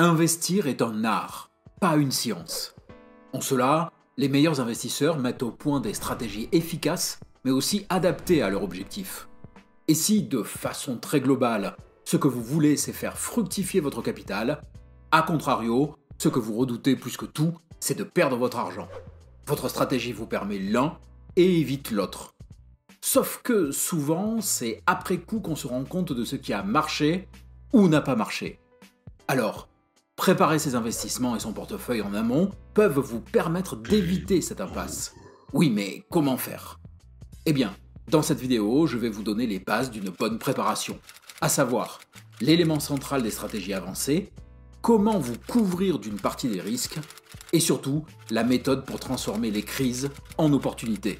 Investir est un art, pas une science. En cela, les meilleurs investisseurs mettent au point des stratégies efficaces, mais aussi adaptées à leur objectif. Et si, de façon très globale, ce que vous voulez c'est faire fructifier votre capital, a contrario, ce que vous redoutez plus que tout, c'est de perdre votre argent. Votre stratégie vous permet l'un et évite l'autre. Sauf que souvent, c'est après coup qu'on se rend compte de ce qui a marché ou n'a pas marché. Alors, préparer ses investissements et son portefeuille en amont peuvent vous permettre d'éviter cette impasse. Oui, mais comment faire ? Eh bien, dans cette vidéo, je vais vous donner les bases d'une bonne préparation, à savoir l'élément central des stratégies avancées, comment vous couvrir d'une partie des risques, et surtout la méthode pour transformer les crises en opportunités.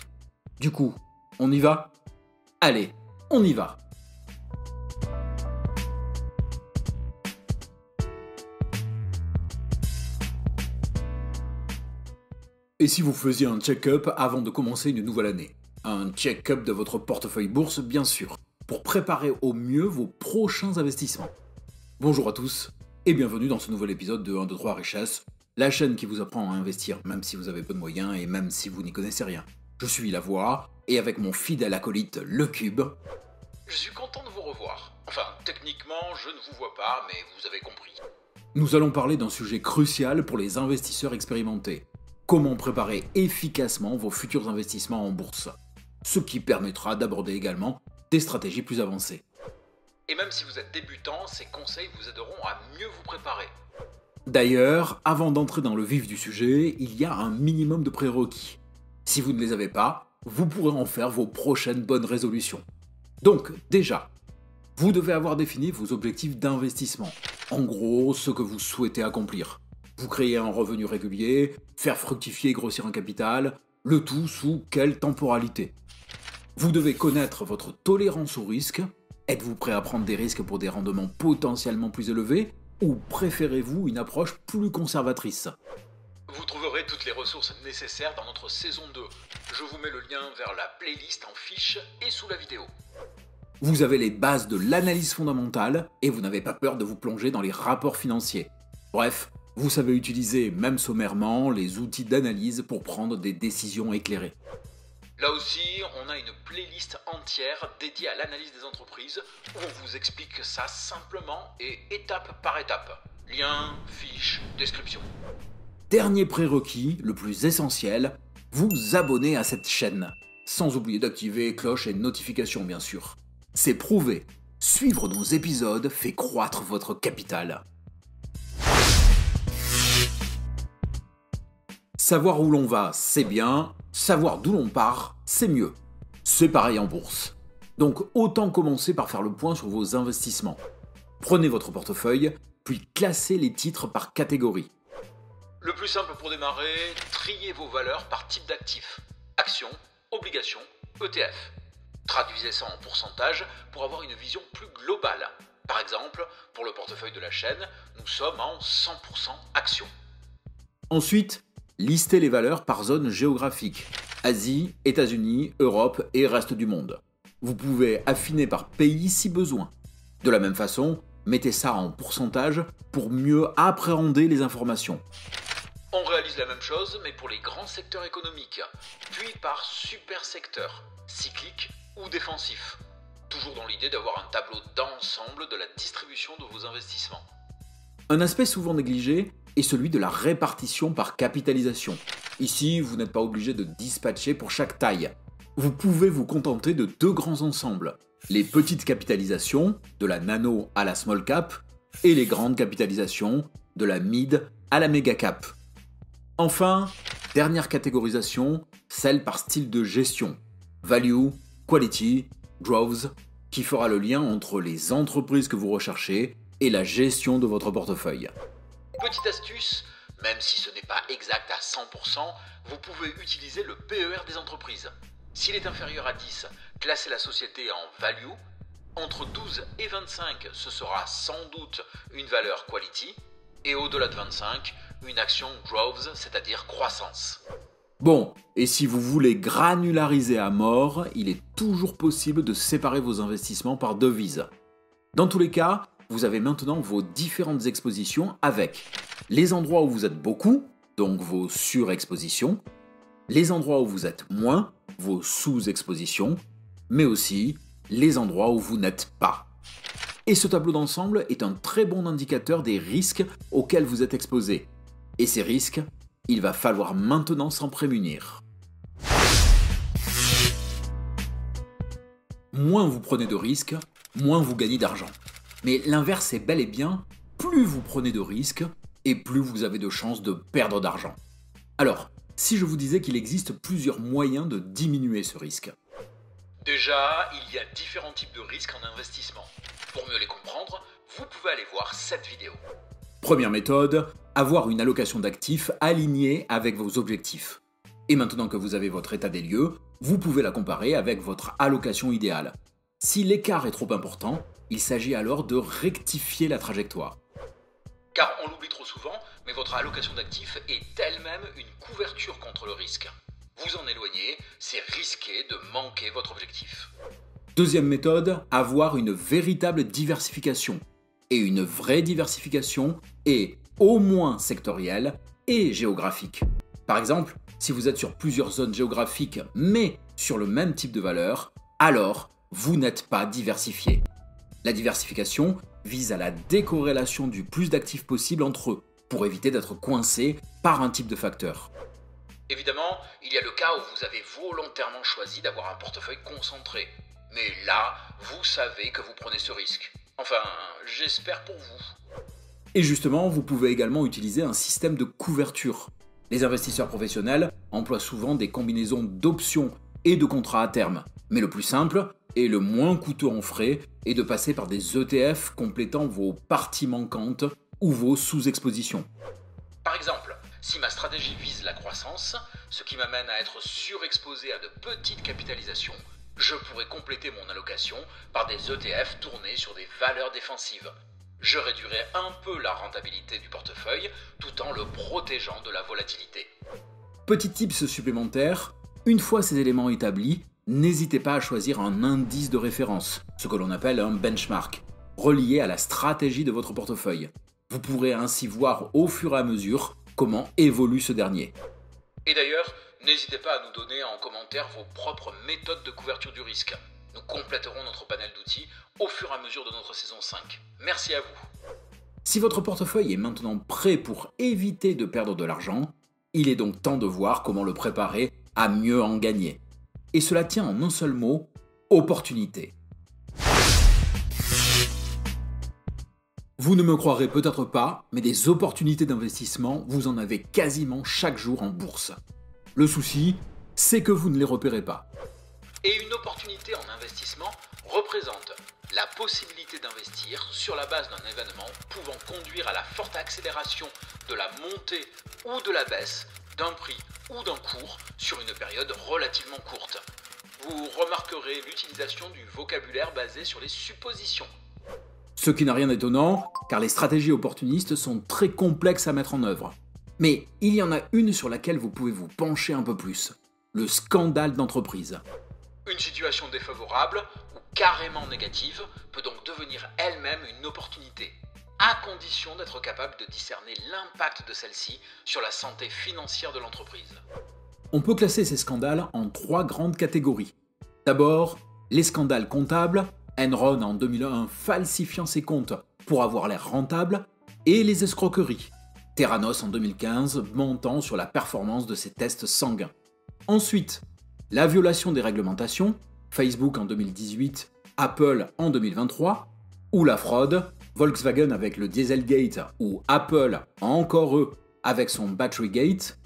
Du coup, on y va ? Allez, on y va ! Et si vous faisiez un check-up avant de commencer une nouvelle année ? Un check-up de votre portefeuille bourse, bien sûr, pour préparer au mieux vos prochains investissements. Bonjour à tous, et bienvenue dans ce nouvel épisode de 1, 2, 3 Richesse, la chaîne qui vous apprend à investir même si vous avez peu de moyens et même si vous n'y connaissez rien. Je suis La Voix, et avec mon fidèle acolyte, Le Cube. Je suis content de vous revoir. Enfin, techniquement, je ne vous vois pas, mais vous avez compris. Nous allons parler d'un sujet crucial pour les investisseurs expérimentés. Comment préparer efficacement vos futurs investissements en bourse, ce qui permettra d'aborder également des stratégies plus avancées. Et même si vous êtes débutant, ces conseils vous aideront à mieux vous préparer. D'ailleurs, avant d'entrer dans le vif du sujet, il y a un minimum de prérequis. Si vous ne les avez pas, vous pourrez en faire vos prochaines bonnes résolutions. Donc, déjà, vous devez avoir défini vos objectifs d'investissement. En gros, ce que vous souhaitez accomplir. Vous créez un revenu régulier, faire fructifier et grossir un capital, le tout sous quelle temporalité ? Vous devez connaître votre tolérance au risque. Êtes-vous prêt à prendre des risques pour des rendements potentiellement plus élevés ou préférez-vous une approche plus conservatrice ? Vous trouverez toutes les ressources nécessaires dans notre saison 2. Je vous mets le lien vers la playlist en fiche et sous la vidéo. Vous avez les bases de l'analyse fondamentale et vous n'avez pas peur de vous plonger dans les rapports financiers. Bref, vous savez utiliser, même sommairement, les outils d'analyse pour prendre des décisions éclairées. Là aussi, on a une playlist entière dédiée à l'analyse des entreprises où on vous explique ça simplement et étape par étape. Lien, fiche, description. Dernier prérequis, le plus essentiel, vous abonner à cette chaîne. Sans oublier d'activer cloche et notifications bien sûr. C'est prouvé, suivre nos épisodes fait croître votre capital. Savoir où l'on va, c'est bien. Savoir d'où l'on part, c'est mieux. C'est pareil en bourse. Donc autant commencer par faire le point sur vos investissements. Prenez votre portefeuille, puis classez les titres par catégorie. Le plus simple pour démarrer, triez vos valeurs par type d'actifs. Actions, obligations, ETF. Traduisez ça en pourcentage pour avoir une vision plus globale. Par exemple, pour le portefeuille de la chaîne, nous sommes en 100% actions. Ensuite, listez les valeurs par zone géographique. Asie, États-Unis, Europe et reste du monde. Vous pouvez affiner par pays si besoin. De la même façon, mettez ça en pourcentage pour mieux appréhender les informations. On réalise la même chose, mais pour les grands secteurs économiques, puis par super secteur, cyclique ou défensif. Toujours dans l'idée d'avoir un tableau d'ensemble de la distribution de vos investissements. Un aspect souvent négligé est celui de la répartition par capitalisation. Ici, vous n'êtes pas obligé de dispatcher pour chaque taille. Vous pouvez vous contenter de deux grands ensembles. Les petites capitalisations, de la nano à la small cap, et les grandes capitalisations, de la mid à la méga cap. Enfin, dernière catégorisation, celle par style de gestion. Value, quality, growth, qui fera le lien entre les entreprises que vous recherchez et la gestion de votre portefeuille. Petite astuce, même si ce n'est pas exact à 100%, vous pouvez utiliser le PER des entreprises. S'il est inférieur à 10, classez la société en value. Entre 12 et 25, ce sera sans doute une valeur quality. Et au-delà de 25, une action growth, c'est-à-dire croissance. Bon, et si vous voulez granulariser à mort, il est toujours possible de séparer vos investissements par devises. Dans tous les cas, vous avez maintenant vos différentes expositions avec les endroits où vous êtes beaucoup, donc vos surexpositions, les endroits où vous êtes moins, vos sous-expositions, mais aussi les endroits où vous n'êtes pas. Et ce tableau d'ensemble est un très bon indicateur des risques auxquels vous êtes exposé. Et ces risques, il va falloir maintenant s'en prémunir. Moins vous prenez de risques, moins vous gagnez d'argent. Mais l'inverse est bel et bien, plus vous prenez de risques, et plus vous avez de chances de perdre d'argent. Alors, si je vous disais qu'il existe plusieurs moyens de diminuer ce risque? Déjà, il y a différents types de risques en investissement. Pour mieux les comprendre, vous pouvez aller voir cette vidéo. Première méthode, avoir une allocation d'actifs alignée avec vos objectifs. Et maintenant que vous avez votre état des lieux, vous pouvez la comparer avec votre allocation idéale. Si l'écart est trop important, il s'agit alors de rectifier la trajectoire. Car on l'oublie trop souvent, mais votre allocation d'actifs est elle-même une couverture contre le risque. Vous en éloigner, c'est risquer de manquer votre objectif. Deuxième méthode, avoir une véritable diversification. Et une vraie diversification est au moins sectorielle et géographique. Par exemple, si vous êtes sur plusieurs zones géographiques mais sur le même type de valeur, alors vous n'êtes pas diversifié. La diversification vise à la décorrélation du plus d'actifs possible entre eux, pour éviter d'être coincé par un type de facteur. Évidemment, il y a le cas où vous avez volontairement choisi d'avoir un portefeuille concentré. Mais là, vous savez que vous prenez ce risque. Enfin, j'espère pour vous. Et justement, vous pouvez également utiliser un système de couverture. Les investisseurs professionnels emploient souvent des combinaisons d'options et de contrats à terme. Mais le plus simple et le moins coûteux en frais est de passer par des ETF complétant vos parties manquantes ou vos sous-expositions. Par exemple, si ma stratégie vise la croissance, ce qui m'amène à être surexposé à de petites capitalisations, je pourrais compléter mon allocation par des ETF tournés sur des valeurs défensives. Je réduirai un peu la rentabilité du portefeuille tout en le protégeant de la volatilité. Petit tips supplémentaire, une fois ces éléments établis, n'hésitez pas à choisir un indice de référence, ce que l'on appelle un benchmark, relié à la stratégie de votre portefeuille. Vous pourrez ainsi voir au fur et à mesure comment évolue ce dernier. Et d'ailleurs, n'hésitez pas à nous donner en commentaire vos propres méthodes de couverture du risque. Nous compléterons notre panel d'outils au fur et à mesure de notre saison 5. Merci à vous. Si votre portefeuille est maintenant prêt pour éviter de perdre de l'argent, il est donc temps de voir comment le préparer à mieux en gagner. Et cela tient en un seul mot, opportunité. Vous ne me croirez peut-être pas, mais des opportunités d'investissement, vous en avez quasiment chaque jour en bourse. Le souci, c'est que vous ne les repérez pas. Et une opportunité en investissement représente la possibilité d'investir sur la base d'un événement pouvant conduire à la forte accélération de la montée ou de la baisse d'un prix ou d'un cours sur une période relativement courte. Vous remarquerez l'utilisation du vocabulaire basé sur les suppositions. Ce qui n'a rien d'étonnant, car les stratégies opportunistes sont très complexes à mettre en œuvre. Mais il y en a une sur laquelle vous pouvez vous pencher un peu plus, le scandale d'entreprise. Une situation défavorable ou carrément négative peut donc devenir elle-même une opportunité, à condition d'être capable de discerner l'impact de celle-ci sur la santé financière de l'entreprise. On peut classer ces scandales en 3 grandes catégories. D'abord, les scandales comptables, Enron en 2001 falsifiant ses comptes pour avoir l'air rentable, et les escroqueries, Theranos en 2015 mentant sur la performance de ses tests sanguins. Ensuite, la violation des réglementations, Facebook en 2018, Apple en 2023, ou la fraude, Volkswagen avec le Dieselgate ou Apple, encore eux, avec son Batterygate.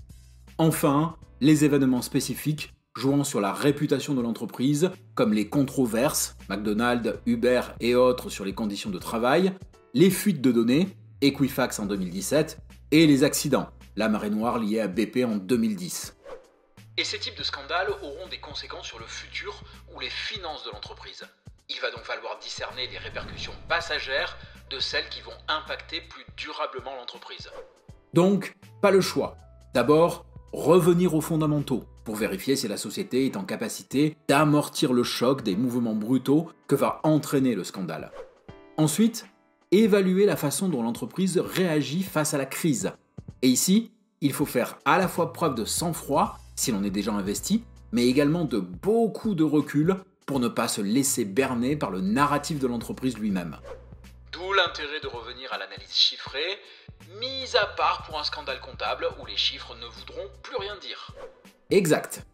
Enfin, les événements spécifiques jouant sur la réputation de l'entreprise, comme les controverses, McDonald's, Uber et autres sur les conditions de travail, les fuites de données, Equifax en 2017, et les accidents, la marée noire liée à BP en 2010. Et ces types de scandales auront des conséquences sur le futur ou les finances de l'entreprise. Il va donc falloir discerner les répercussions passagères de celles qui vont impacter plus durablement l'entreprise. Donc, pas le choix. D'abord, revenir aux fondamentaux pour vérifier si la société est en capacité d'amortir le choc des mouvements brutaux que va entraîner le scandale. Ensuite, évaluer la façon dont l'entreprise réagit face à la crise. Et ici, il faut faire à la fois preuve de sang-froid, si l'on est déjà investi, mais également de beaucoup de recul pour ne pas se laisser berner par le narratif de l'entreprise lui-même. D'où l'intérêt de revenir à l'analyse chiffrée, mis à part pour un scandale comptable où les chiffres ne voudront plus rien dire. Exact.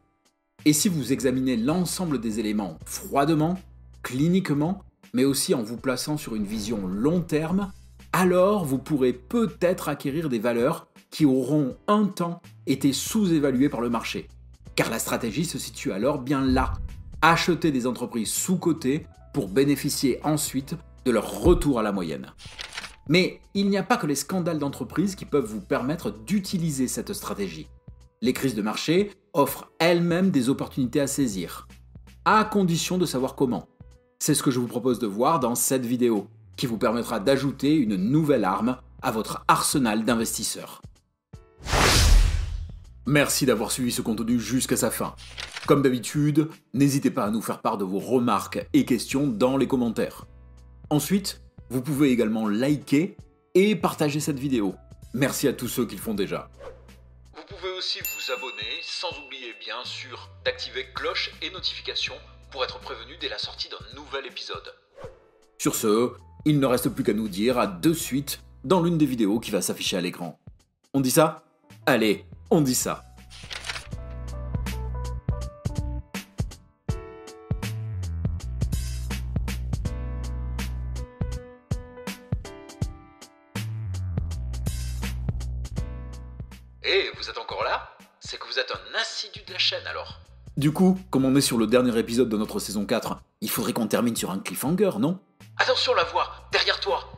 Et si vous examinez l'ensemble des éléments froidement, cliniquement, mais aussi en vous plaçant sur une vision long terme, alors vous pourrez peut-être acquérir des valeurs qui auront un temps été sous-évaluées par le marché. Car la stratégie se situe alors bien là, acheter des entreprises sous-cotées pour bénéficier ensuite de leur retour à la moyenne. Mais il n'y a pas que les scandales d'entreprise qui peuvent vous permettre d'utiliser cette stratégie. Les crises de marché offrent elles-mêmes des opportunités à saisir, à condition de savoir comment. C'est ce que je vous propose de voir dans cette vidéo, qui vous permettra d'ajouter une nouvelle arme à votre arsenal d'investisseurs. Merci d'avoir suivi ce contenu jusqu'à sa fin. Comme d'habitude, n'hésitez pas à nous faire part de vos remarques et questions dans les commentaires. Ensuite, vous pouvez également liker et partager cette vidéo. Merci à tous ceux qui le font déjà. Vous pouvez aussi vous abonner, sans oublier bien sûr d'activer cloche et notifications pour être prévenu dès la sortie d'un nouvel épisode. Sur ce, il ne reste plus qu'à nous dire à de suite dans l'une des vidéos qui va s'afficher à l'écran. On dit ça ? Allez, on dit ça. Et vous êtes encore là ? C'est que vous êtes un assidu de la chaîne alors. Du coup, comme on est sur le dernier épisode de notre saison 4, il faudrait qu'on termine sur un cliffhanger, non ? Attention la voix, derrière toi.